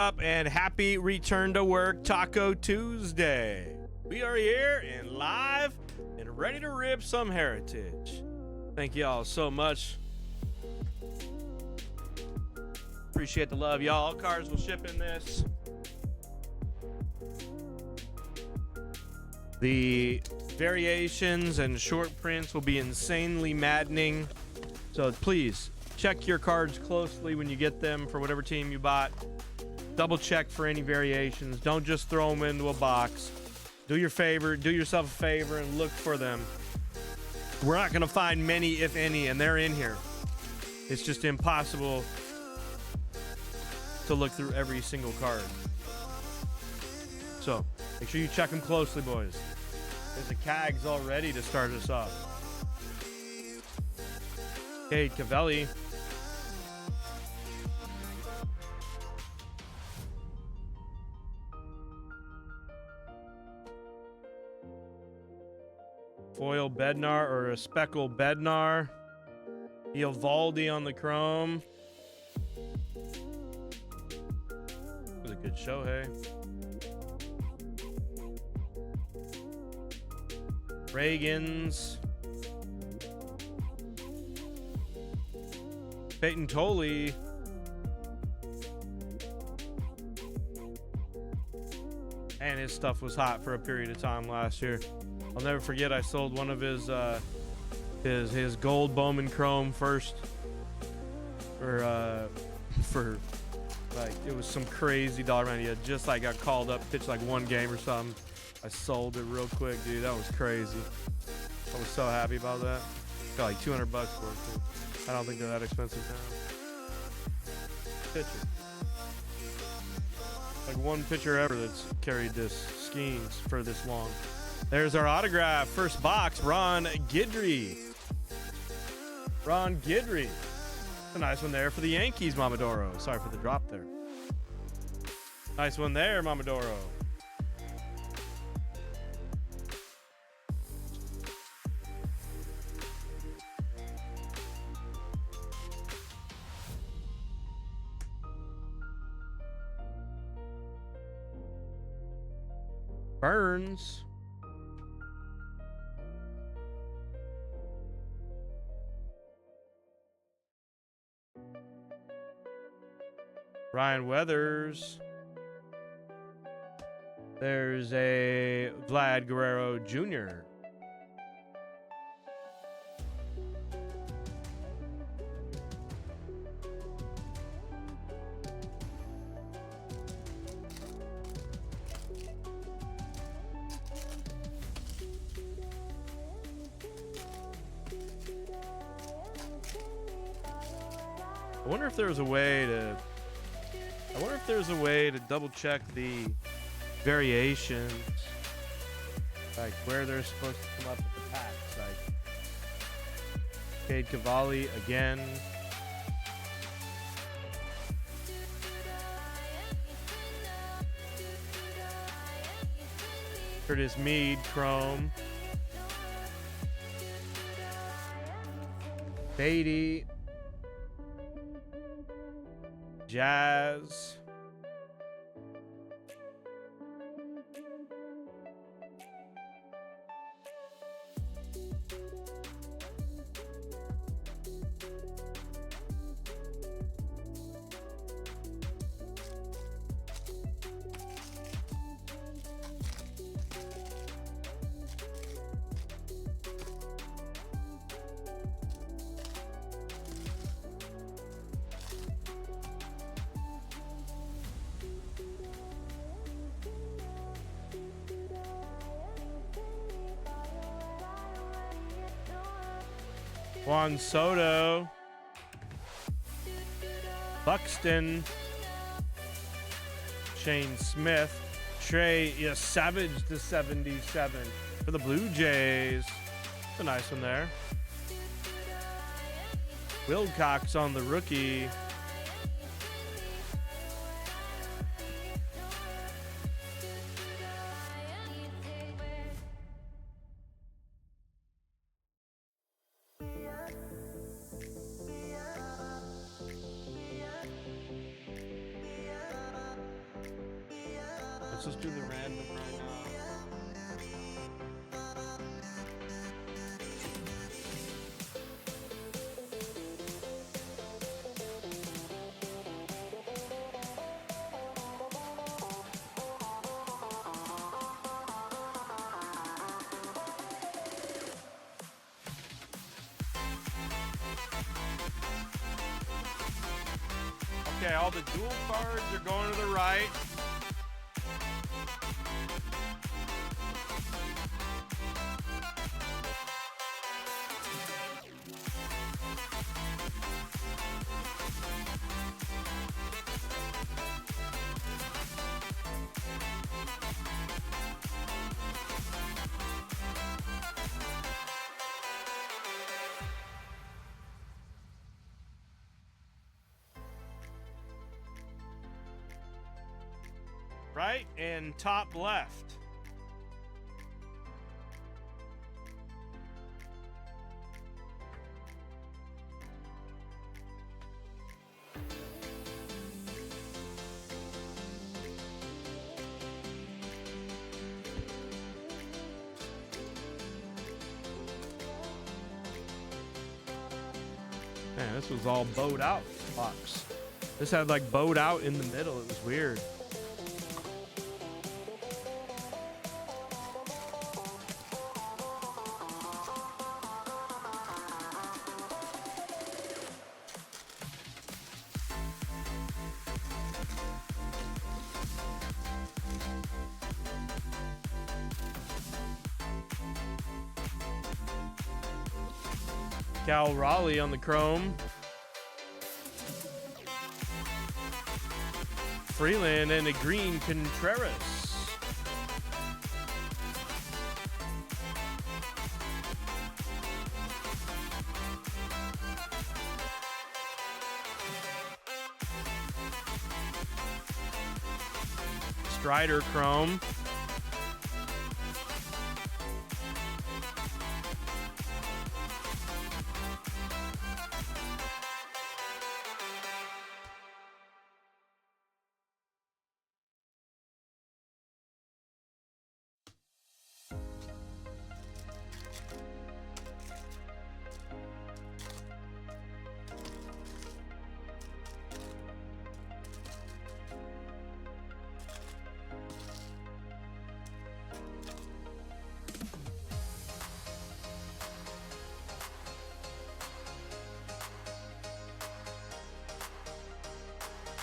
Up and happy return to work Taco Tuesday. We are here and live and ready to rip some heritage. Thank y'all so much. Appreciate the love, y'all. Cars will ship in this. The variations and short prints will be insanely maddening. So please check your cards closely when you get them for whatever team you bought. Double check for any variations. Don't just throw them into a box. Do yourself a favor and look for them. We're not going to find many, if any, and they're in here. It's just impossible to look through every single card. So make sure you check them closely, boys. There's a CAGs all ready to start us off. Hey, Cavelli. Foil Bednar or a Speckle Bednar. Eovaldi on the chrome. It was a good show, hey. Reagans. Peyton Tolley. And his stuff was hot for a period of time last year. I'll never forget, I sold one of his gold Bowman Chrome first for like, it was some crazy dollar amount. He had just like got called up, pitched like one game or something. I sold it real quick, dude. That was crazy. I was so happy about that. Got like $200 for it too. I don't think they're that expensive now. Pitcher. Like one pitcher ever that's carried this Skeens for this long. There's our autograph. First box, Ron Guidry. Ron Guidry. A nice one there for the Yankees, Mamadoro. Sorry for the drop there. Nice one there, Mamadoro. Burns. Ryan Weathers. There's a Vlad Guerrero Jr. I wonder if there's a way to double check the variations, like where they're supposed to come up with the packs. Like Cade Cavalli again. Curtis Mead Chrome. Beatty. Jazz. Juan Soto, Buxton, Shane Smith, Trey Savage to 77 for the Blue Jays. That's a nice one there. Wilcox on the rookie. Let's just do the random right now. Okay, all the dual cards are going to the right. Right and top left. Man, this was all bowed out box. This had like bowed out in the middle. It was weird. Cal Raleigh on the chrome. Freeland and a green Contreras. Strider chrome.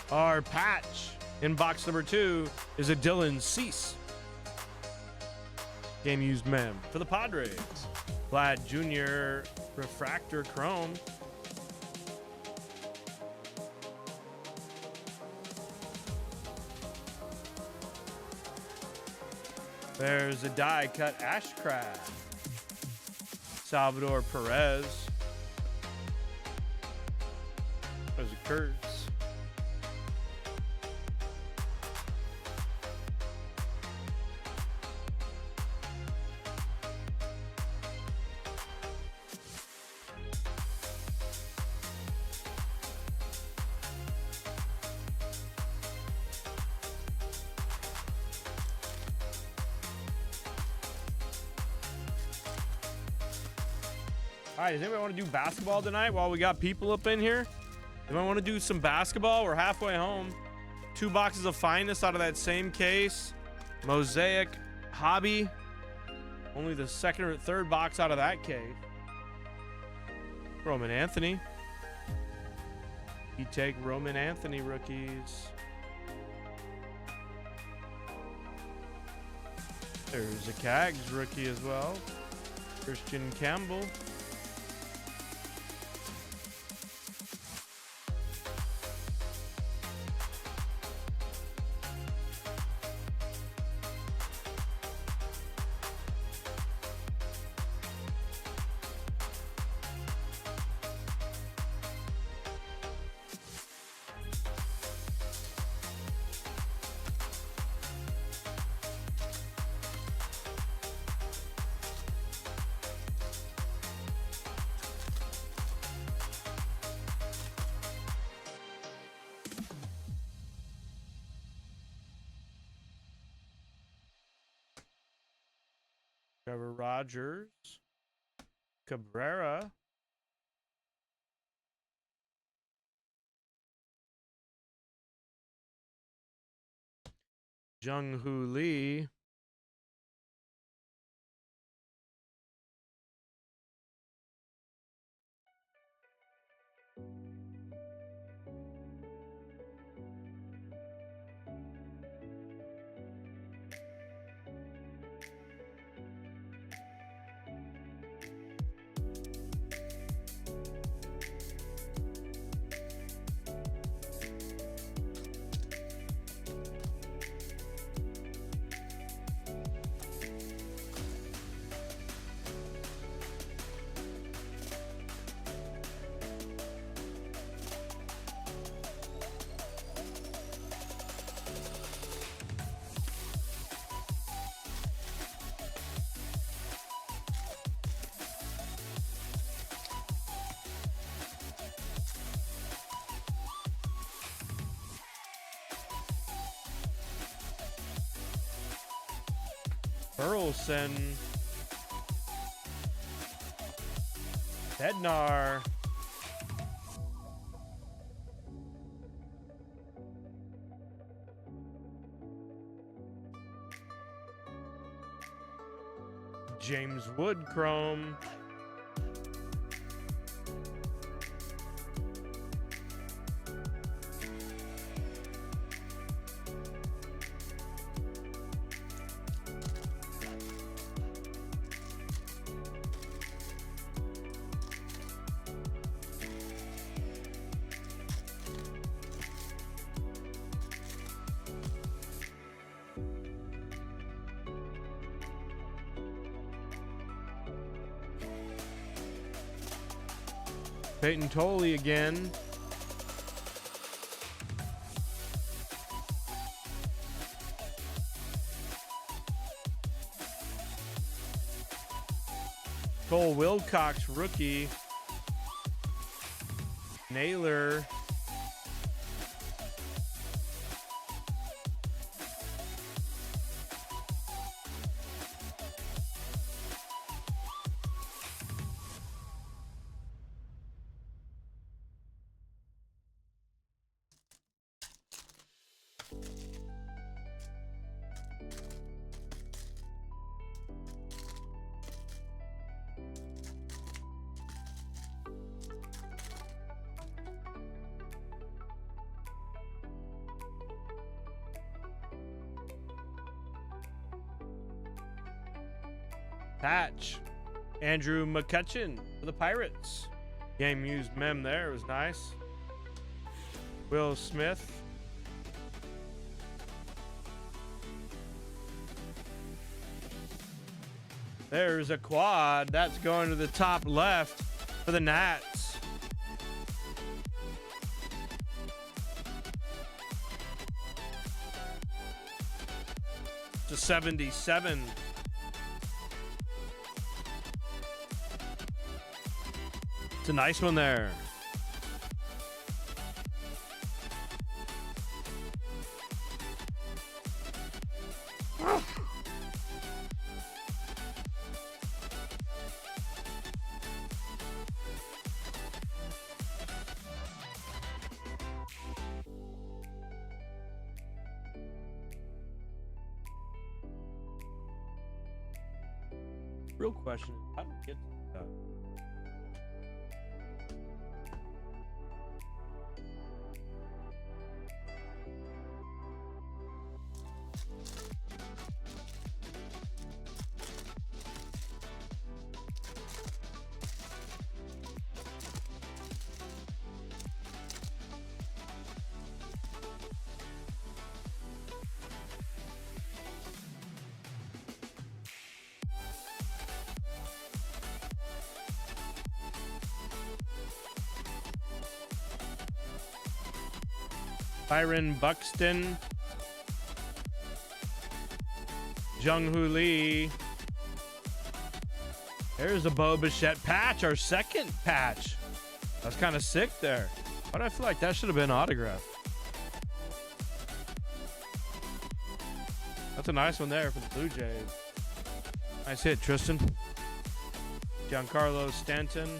Our patch in box number 2 is a Dylan Cease. Game used mem for the Padres. Vlad Jr. Refractor Chrome. There's a die cut Ashcraft. Salvador Perez. There's a Kurtz. All right, does anybody want to do basketball tonight while we got people up in here? Anybody want to do some basketball? We're halfway home. 2 boxes of Finest out of that same case. Mosaic Hobby. Only the second or third box out of that case. Roman Anthony. You take Roman Anthony rookies. There's a Cags rookie as well. Christian Campbell. Trevor Rogers. Cabrera. Jung-Hoo Lee. Burleson. Bednar. James Wood Chrome. Peyton Tolley again. Cole Wilcox, rookie. Naylor. Patch. Andrew McCutcheon for the Pirates. Game used mem there. It was nice. Will Smith. There's a quad. That's going to the top left for the Nats. To 77. It's a nice one there. Real question is, how do we get to that? Byron Buxton. Jung-Hoo Lee. There's a Bo Bichette patch, our second patch. That's kind of sick there. Why do I feel like that should have been autographed? That's a nice one there for the Blue Jays. Nice hit, Tristan. Giancarlo Stanton.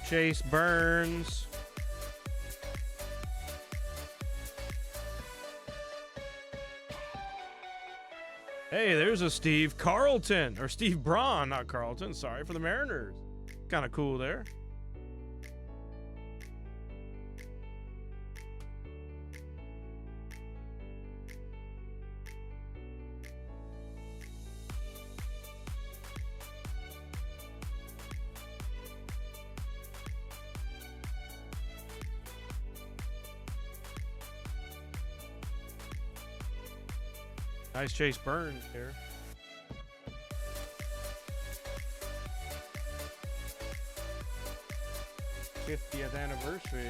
Chase Burns. Hey, there's a Steve Carlton, or Steve Braun, not Carlton, sorry, for the Mariners. Kind of cool there. Nice Chase Burns here. '50th anniversary.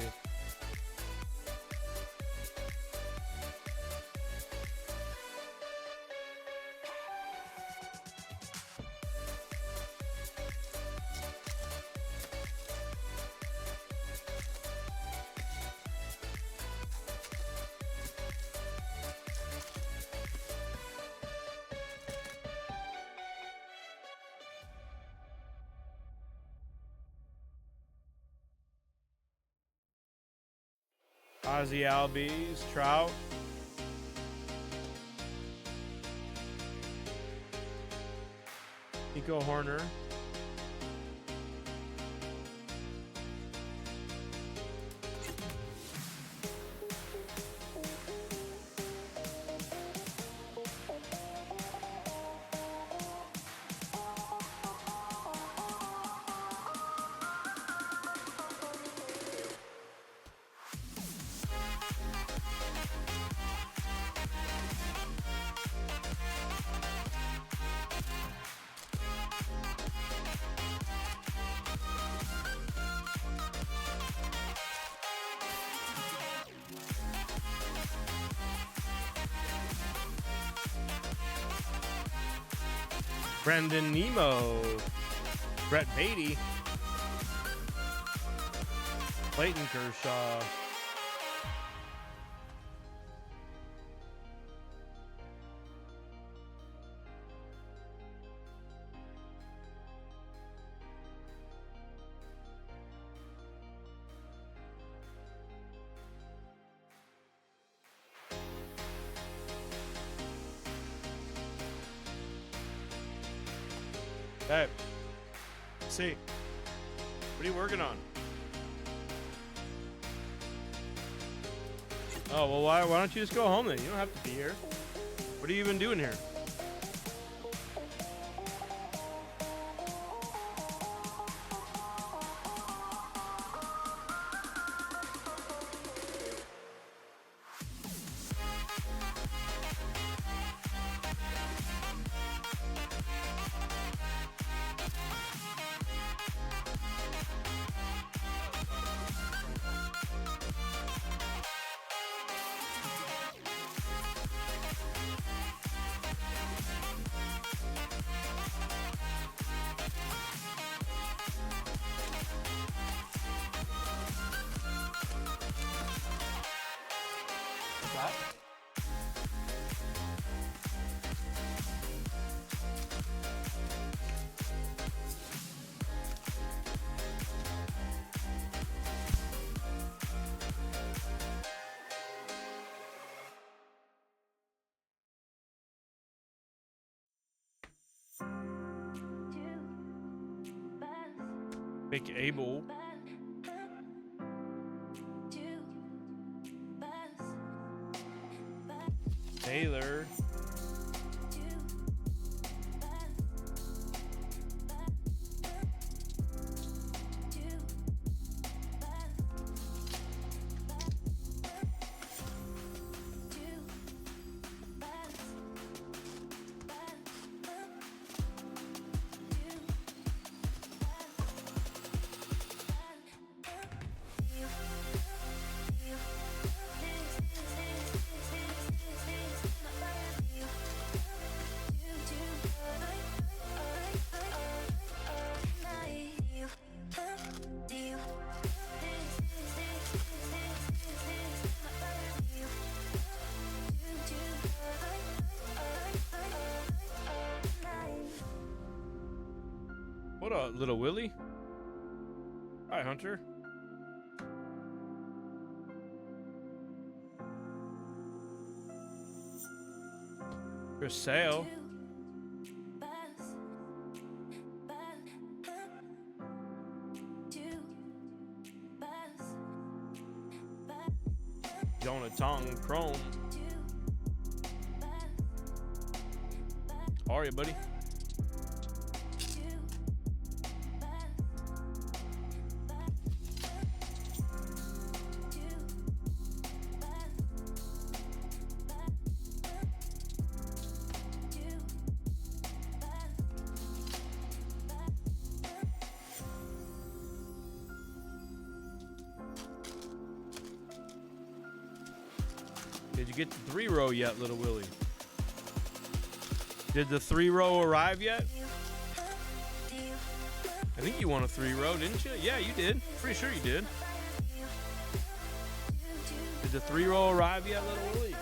Ozzy Albies, Trout. Nico Horner. Brendan Nemo, Brett Beatty, Clayton Kershaw, hey, let's see. What are you working on? Oh, well, why don't you just go home then? You don't have to be here. What are you even doing here? Big Abel. Taylor. What up, little Willie? Hi, Hunter. For sale. On a tongue, Chrome. How are you, buddy? Did you get the 3-row yet, little Willie? Did the 3-row arrive yet? I think you won a 3-row, didn't you? Yeah, you did. Pretty sure you did. Did the 3-row arrive yet, little Willie?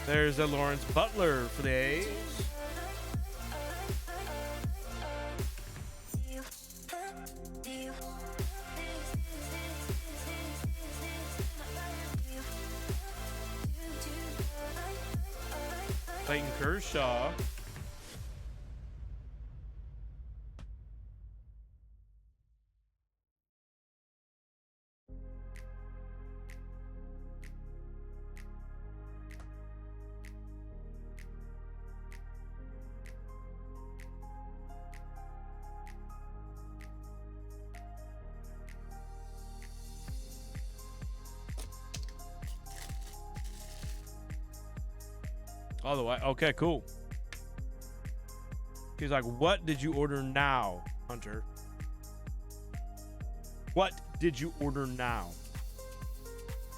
There's a Lawrence Butler for the A's. Clayton Kershaw. All the way. Okay, cool. He's like, what did you order now, Hunter? What did you order now?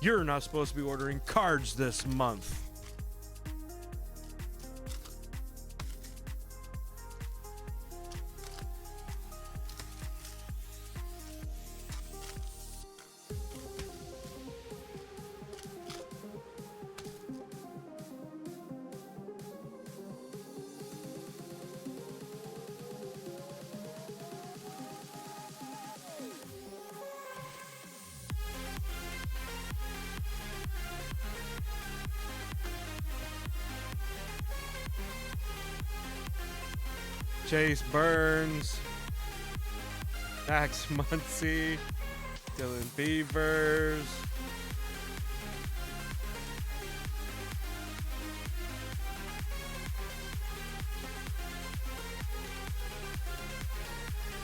You're not supposed to be ordering cards this month. Chase Burns, Max Muncy, Dylan Beavers.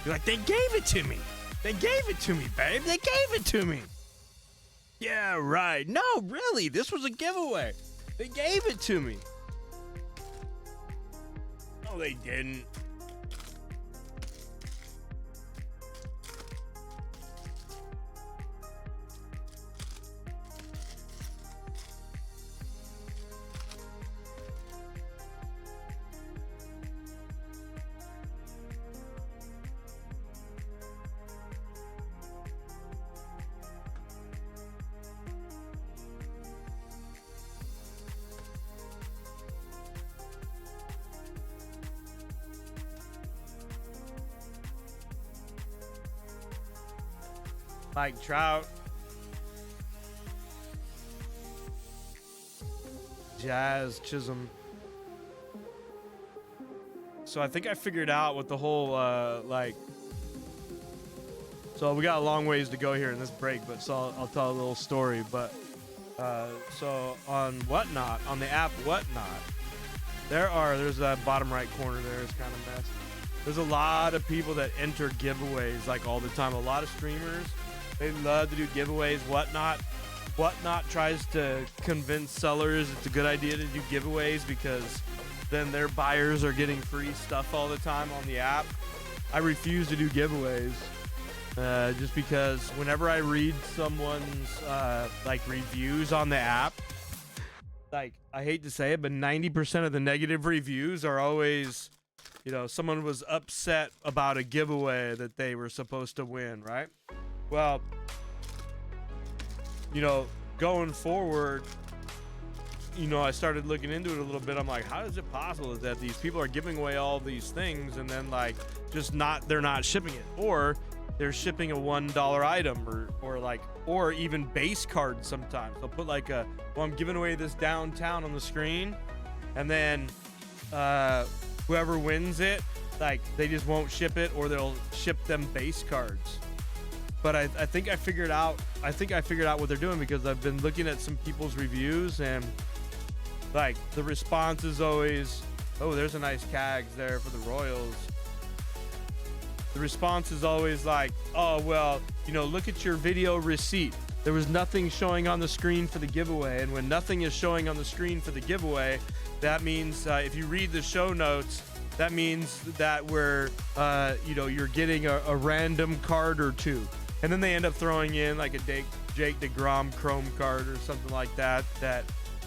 You're like, they gave it to me. They gave it to me, babe. They gave it to me. Yeah, right. No, really, this was a giveaway. They gave it to me. No, they didn't. Mike Trout. Jazz Chisholm. So I think I figured out what the whole like. So we got a long ways to go here in this break, but so I'll tell a little story. But so on Whatnot, on the app Whatnot, there's that bottom right corner there is kind of messed. There's a lot of people that enter giveaways like all the time. A lot of streamers, they love to do giveaways. Whatnot tries to convince sellers it's a good idea to do giveaways because then their buyers are getting free stuff all the time on the app. I refuse to do giveaways just because whenever I read someone's like reviews on the app, like I hate to say it, but 90% of the negative reviews are always, you know, someone was upset about a giveaway that they were supposed to win, right? Well, you know, going forward, you know, I started looking into it a little bit. I'm like, how is it possible that these people are giving away all these things and then like just they're not shipping it, or they're shipping a $1 item or even base cards sometimes. They'll put like I'm giving away this downtown on the screen, and then whoever wins it, like they just won't ship it, or they'll ship them base cards. But I think I figured out what they're doing, because I've been looking at some people's reviews, and like the response is always, oh, there's a nice CAGs there for the Royals. The response is always like, oh, well, you know, look at your video receipt. There was nothing showing on the screen for the giveaway. And when nothing is showing on the screen for the giveaway, that means if you read the show notes, that means that you know, you're getting a random card or two. And then they end up throwing in like a Jake DeGrom Chrome card or something like that,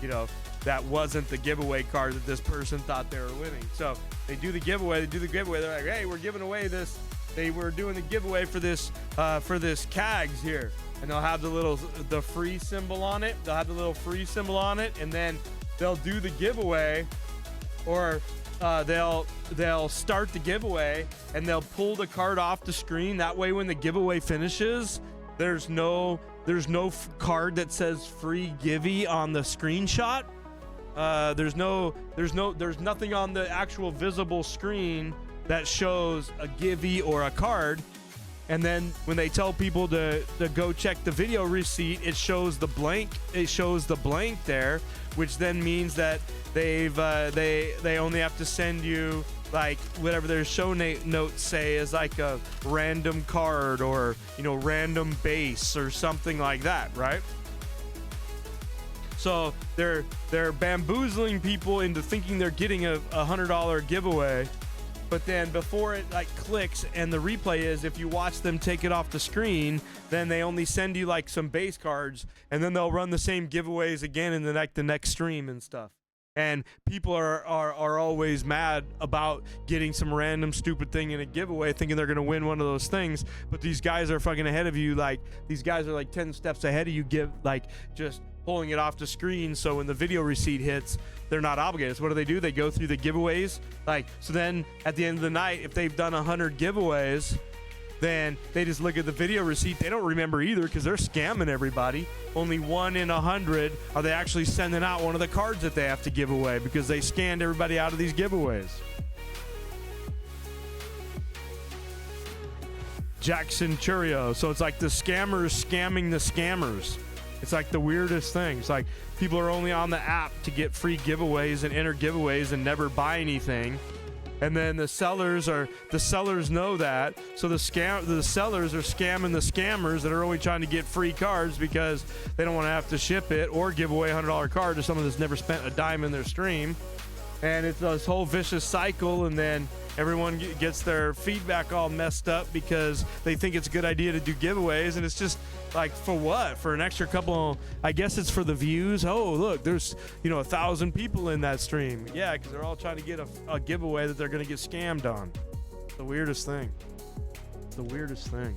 you know, that wasn't the giveaway card that this person thought they were winning. So they do the giveaway. They're like, hey, we're giving away this. They were doing the giveaway for this CAGs here. And they'll have the free symbol on it. They'll have the little free symbol on it. And then they'll do the giveaway, or they'll start the giveaway and they'll pull the card off the screen. That way, when the giveaway finishes, there's no card that says free givey on the screenshot. There's nothing on the actual visible screen that shows a givey or a card. And then when they tell people to go check the video receipt, it shows the blank. It shows the blank there, which then means that they only have to send you like whatever their show notes say is like a random card, or, you know, random base or something like that, right? So they're bamboozling people into thinking they're getting a $100 giveaway. But then before it like clicks and the replay is, if you watch them take it off the screen, then they only send you like some base cards, and then they'll run the same giveaways again in the next stream and stuff. And people are always mad about getting some random stupid thing in a giveaway, thinking they're going to win one of those things. But these guys are fucking ahead of you. Like, these guys are like 10 steps ahead of you, just pulling it off the screen. So when the video receipt hits, they're not obligated. So what do? They go through the giveaways. Like, so then at the end of the night, if they've done 100 giveaways, then they just look at the video receipt. They don't remember either, because they're scamming everybody. Only 1 in 100 are they actually sending out one of the cards that they have to give away, because they scanned everybody out of these giveaways. Jackson Churio. So it's like the scammers scamming the scammers. It's like the weirdest thing. It's like people are only on the app to get free giveaways and enter giveaways and never buy anything. And then the sellers know that, so the sellers are scamming the scammers that are only trying to get free cards because they don't want to have to ship it or give away a $100 card to someone that's never spent a dime in their stream. And it's this whole vicious cycle, and then everyone gets their feedback all messed up because they think it's a good idea to do giveaways, and it's just like, for what? For an extra couple, I guess it's for the views. Oh, look, there's 1,000 people in that stream. Yeah, because they're all trying to get a giveaway that they're going to get scammed on. The weirdest thing. The weirdest thing.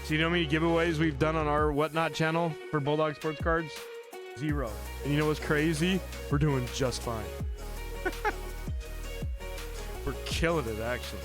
So you know how many giveaways we've done on our Whatnot channel for Bulldog Sports Cards? 0. And you know what's crazy? We're doing just fine. We're killing it, actually.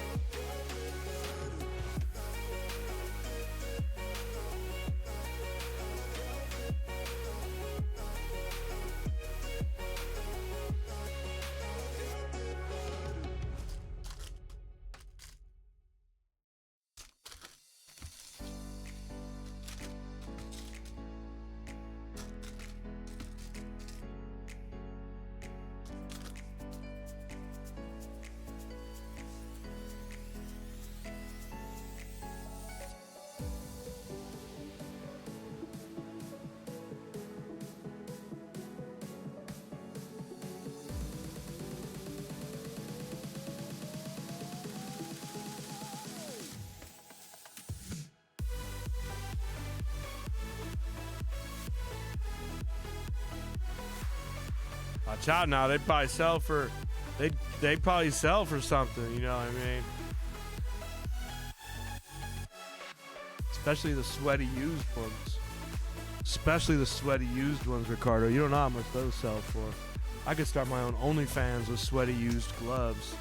Watch out now, they'd probably sell for they'd probably sell for something, you know what I mean? Especially the sweaty used ones. Especially the sweaty used ones, Ricardo. You don't know how much those sell for. I could start my own OnlyFans with sweaty used gloves.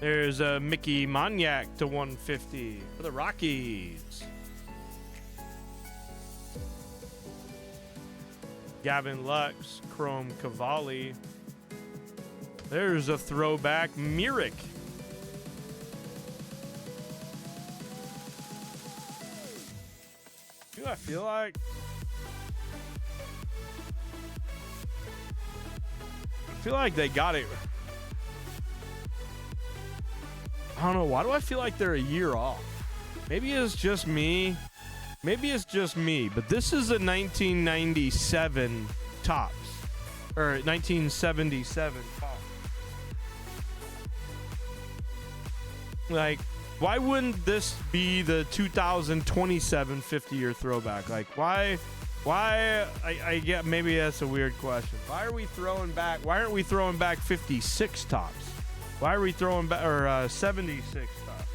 There's a Mickey Moniak to 150 for the Rockies. Gavin Lux, Chrome Cavalli. There's a throwback Myrick. Do I feel like? I feel like they got it. I don't know. Why do I feel like they're a year off? Maybe it's just me. Maybe it's just me. But this is a 1997 Topps. Or 1977 Topps. Like, why wouldn't this be the 2027 50-year throwback? Like, why? I get, maybe that's a weird question. Why are we throwing back? Why aren't we throwing back 56 Topps? Why are we throwing back, or 76 Topps?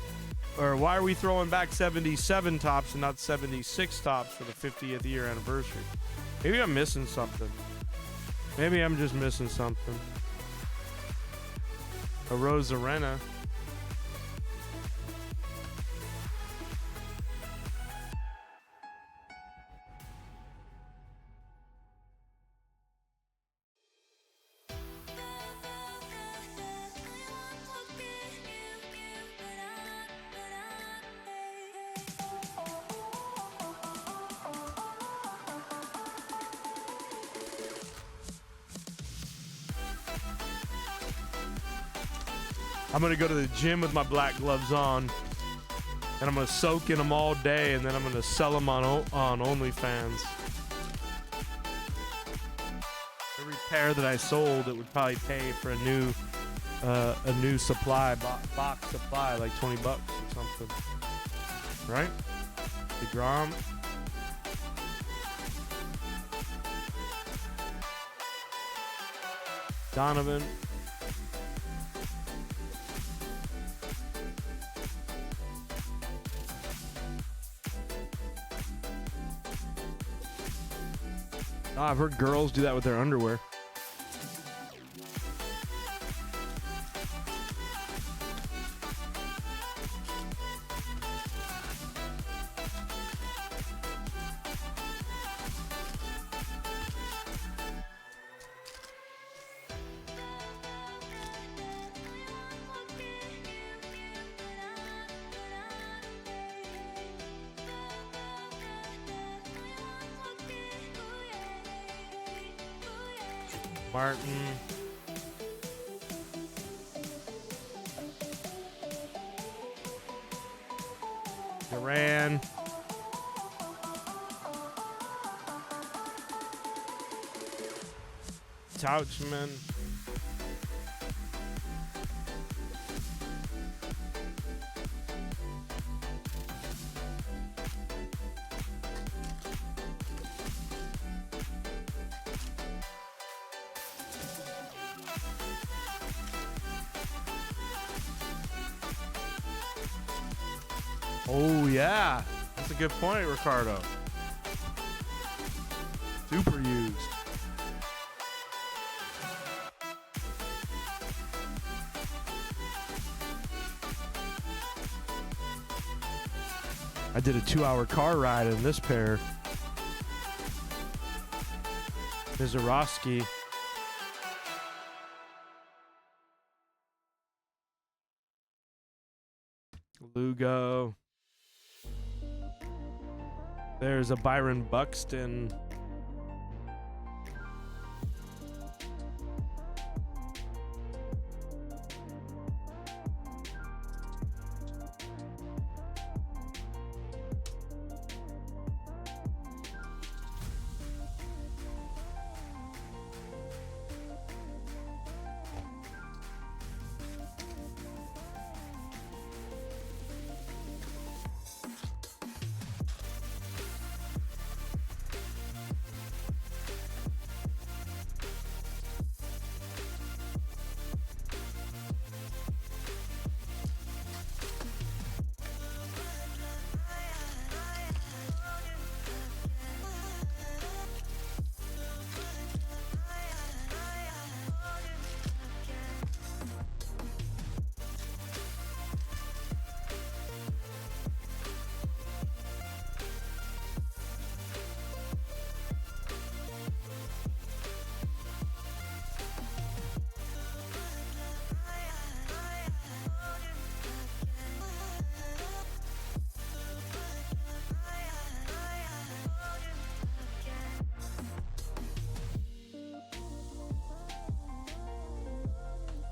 Or why are we throwing back 77 Topps and not 76 Topps for the 50th year anniversary? Maybe I'm missing something. Maybe I'm just missing something. A Rosarena. I'm gonna go to the gym with my black gloves on, and I'm gonna soak in them all day, and then I'm gonna sell them on OnlyFans. Every pair that I sold, it would probably pay for a new supply box supply, like $20 or something, right? DeGrom. Donovan. Oh, I've heard girls do that with their underwear. Martin. Duran. Touchman. Oh, yeah. That's a good point, Ricardo. Super used. I did a 2-hour car ride in this pair. Mizorowski. Lugo. There's a Byron Buxton.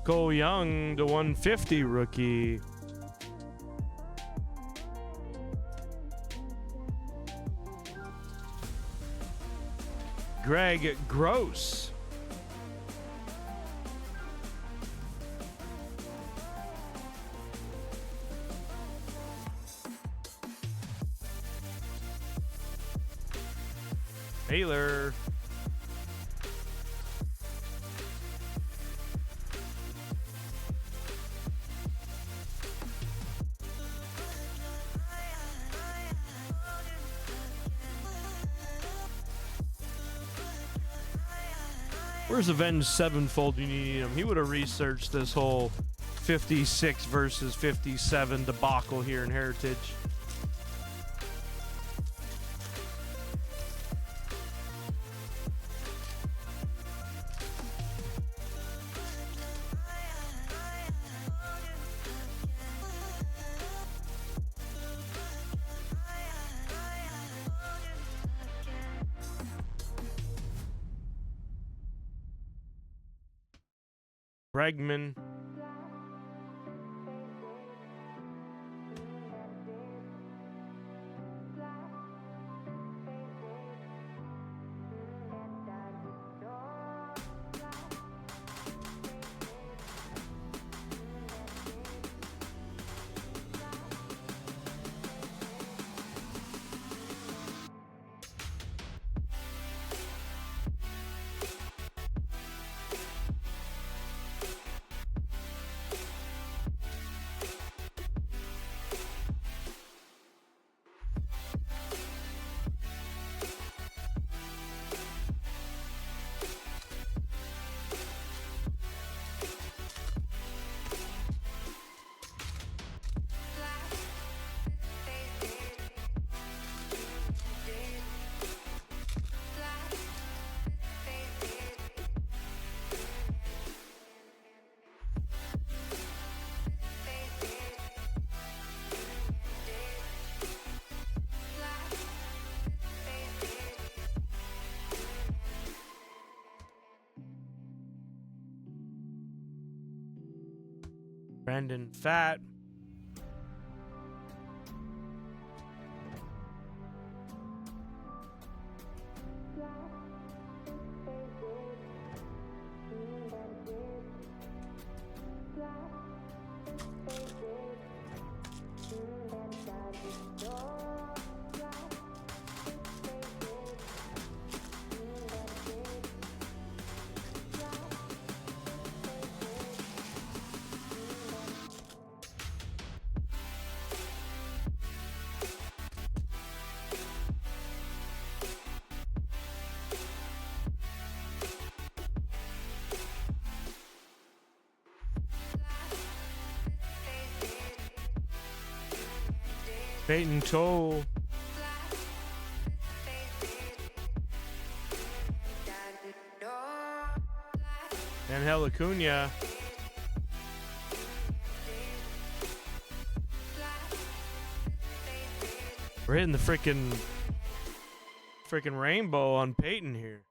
Cole Young, the 150 rookie. Greg Gross. Taylor. Where's Avenged Sevenfold? You need him. He would have researched this whole 56 versus 57 debacle here in Heritage. Bregman. Brandon Fat. Peyton Toll. Angel Acuna. We're hitting the freaking rainbow on Peyton here.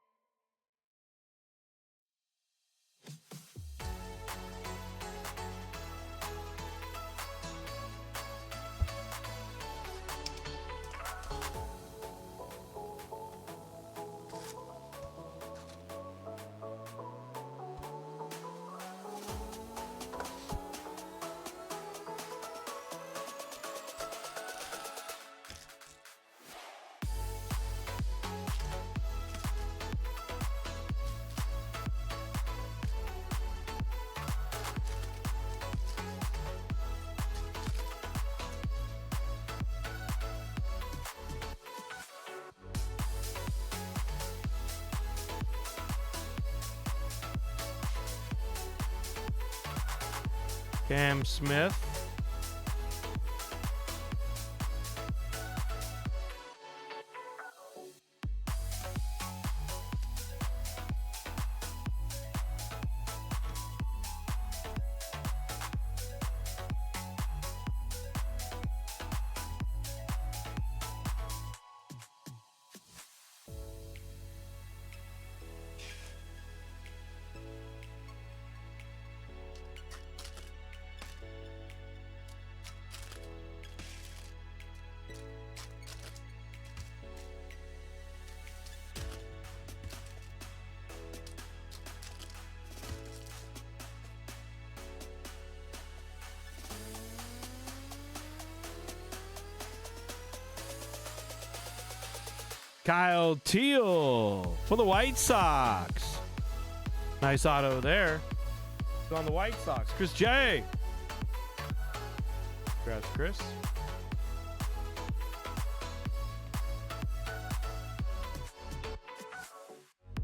Cam Smith. Kyle Teal for the White Sox. Nice auto there. It's on the White Sox. Chris J. Congrats, Chris.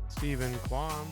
Stephen Kwan.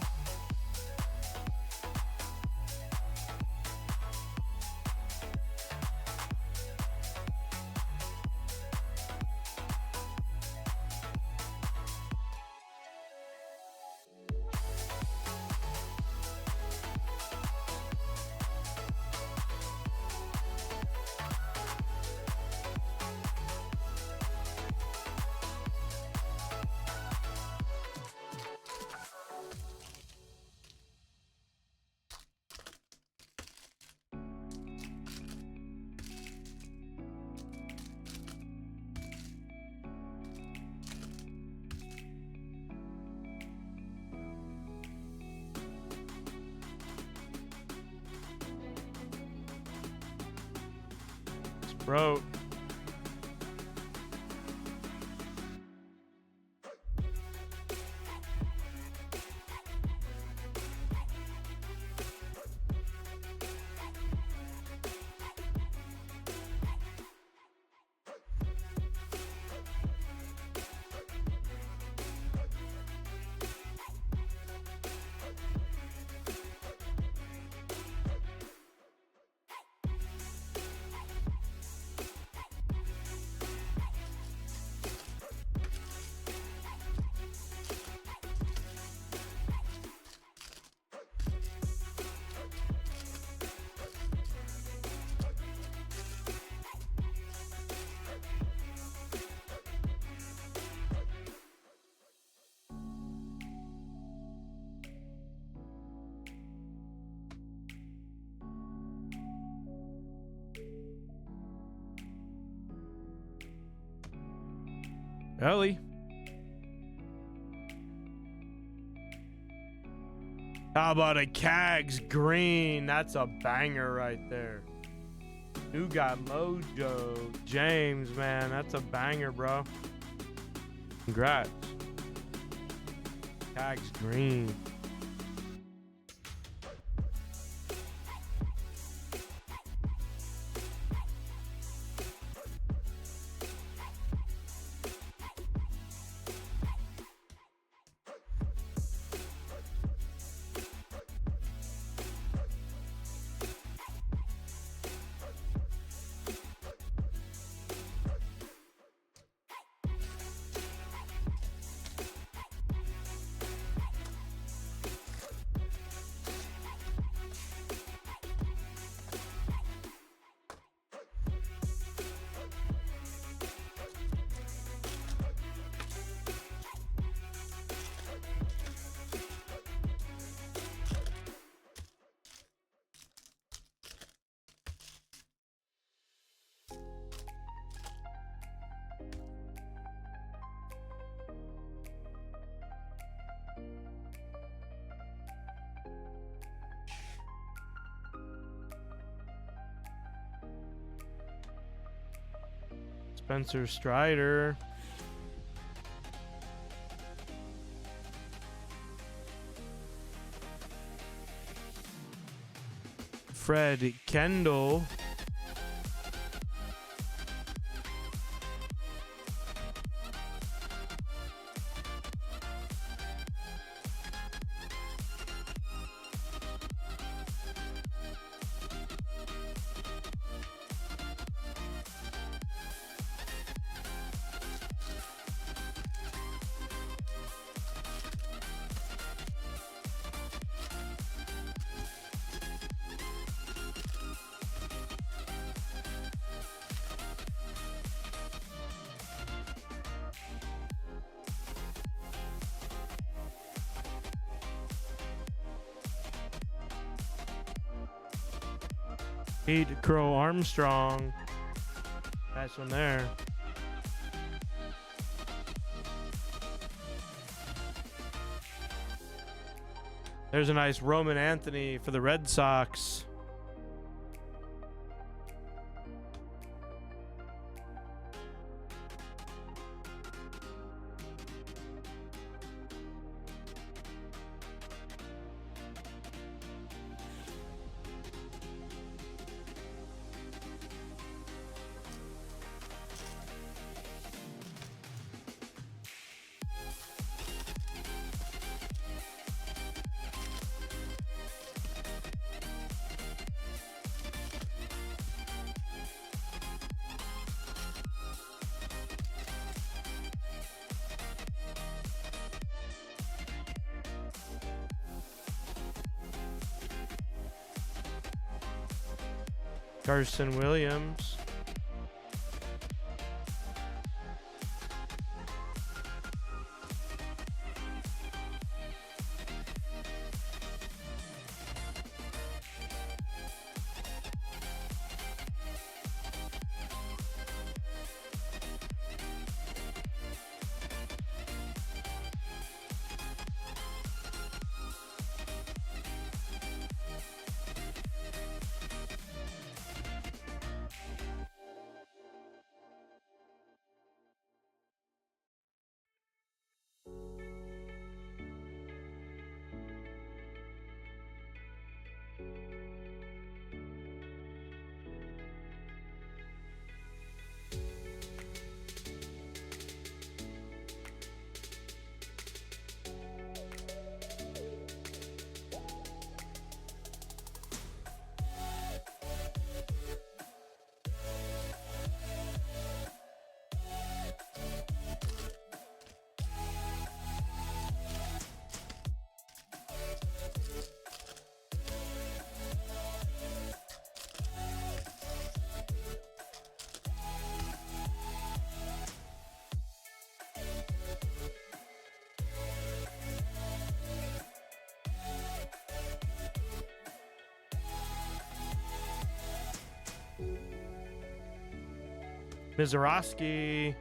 Bro. Ellie. How about a Cags green? That's a banger right there. New got Mojo. James, man, that's a banger, bro. Congrats. Cags green. Spencer Strider. Fred Kendall. Pete Crow Armstrong. Nice one there. There's a nice Roman Anthony for the Red Sox. Carson Williams. Mizorowski.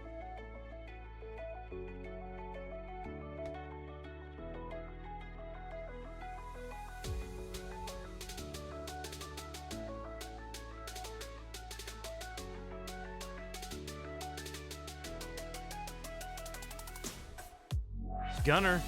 Gunner.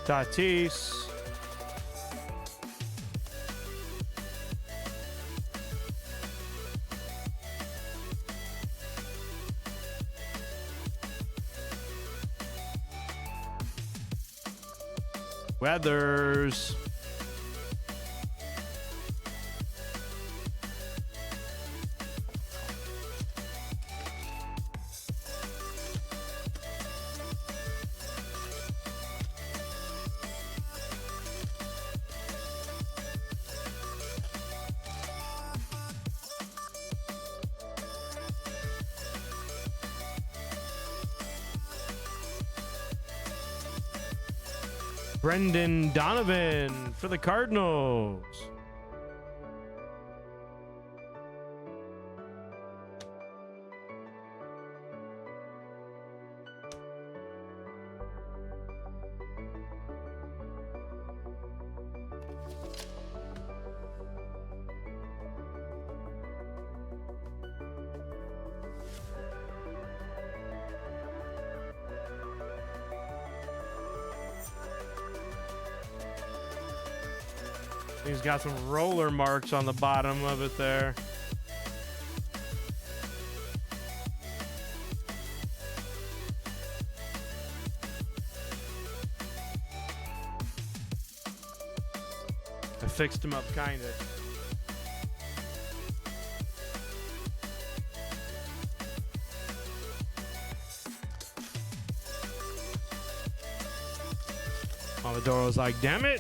Tatis. Weathers. Brendan Donovan for the Cardinals. He's got some roller marks on the bottom of it there. I fixed him up kind of. Amador was like, damn it.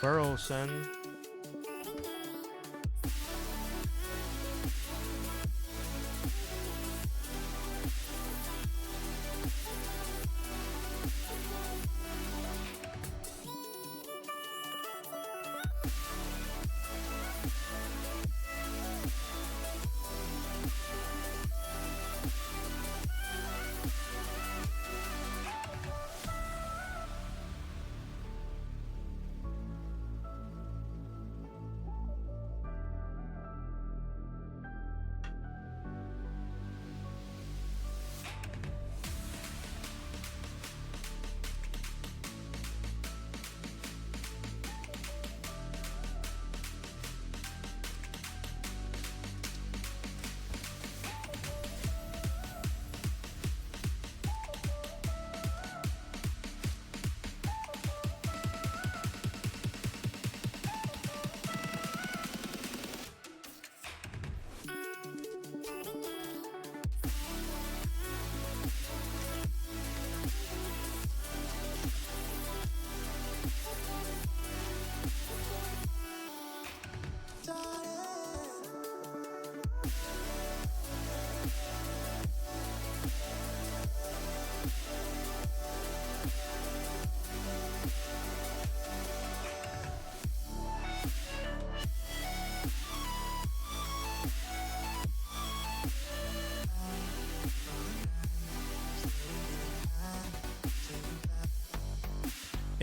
Burleson.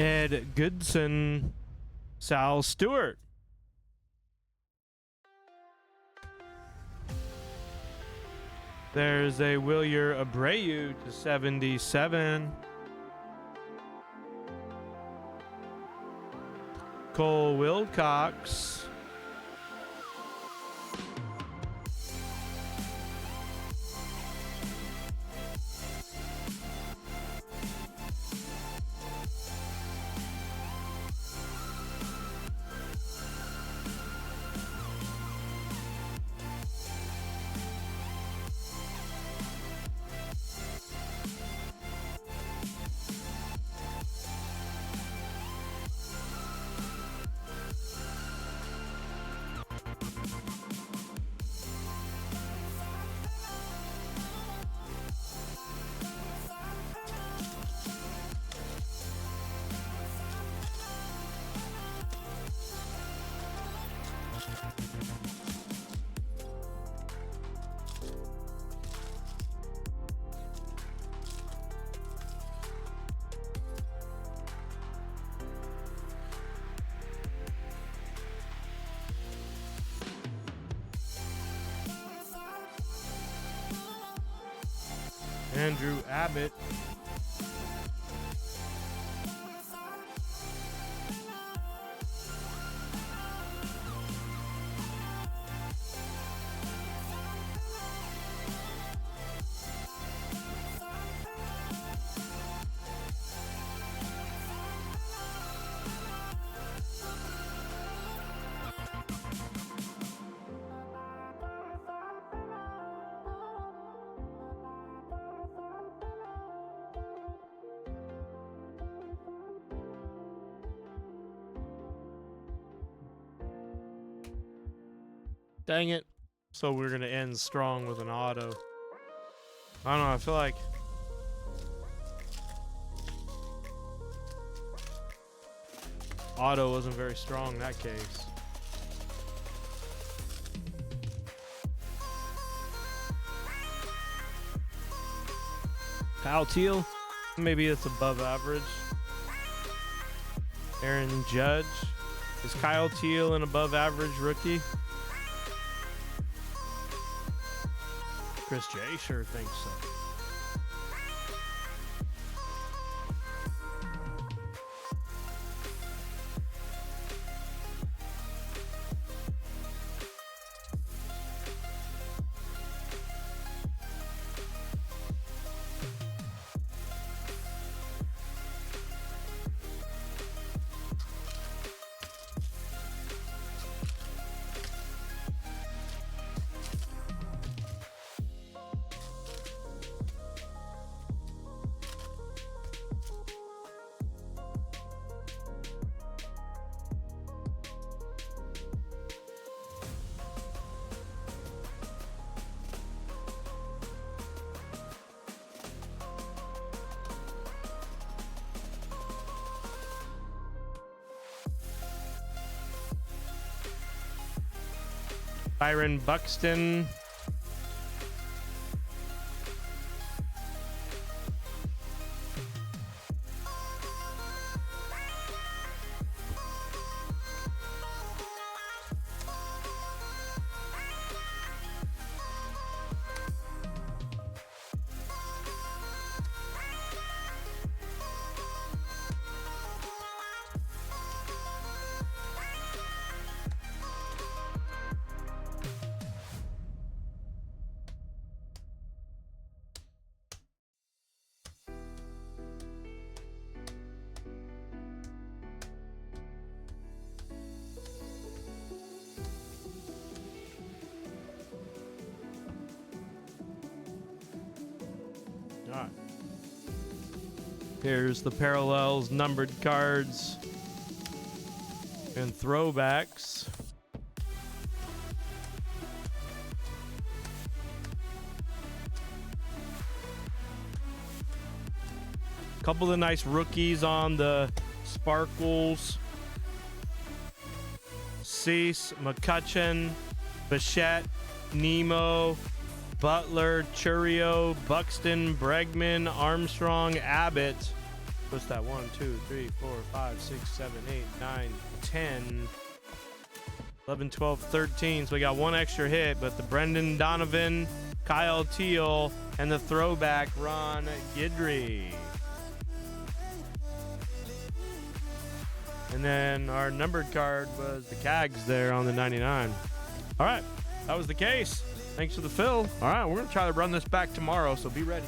Ed Goodson, Sal Stewart. There's a Wilyer Abreu to 77. Cole Wilcox. Andrew Abbott. Dang it. So we're going to end strong with an auto. I don't know. I feel like auto wasn't very strong in that case. Kyle Teal. Maybe it's above average. Aaron Judge. Is Kyle Teal an above average rookie? Chris J sure thinks so. Byron Buxton. All right. Here's the parallels, numbered cards, and throwbacks. Couple of the nice rookies on the sparkles. Cease, McCutcheon, Bichette, Nemo, Butler, Churio, Buxton, Bregman, Armstrong, Abbott. What's that? 1, 2, 3, 4, 5, 6, 7, 8, 9, 10, 11, 12, 13. So we got one extra hit, but the Brendan Donovan, Kyle Teal, and the throwback Ron Guidry. And then our numbered card was the Cags there on the 99. All right, that was the case. Thanks for the fill. All right, we're going to try to run this back tomorrow, so be ready.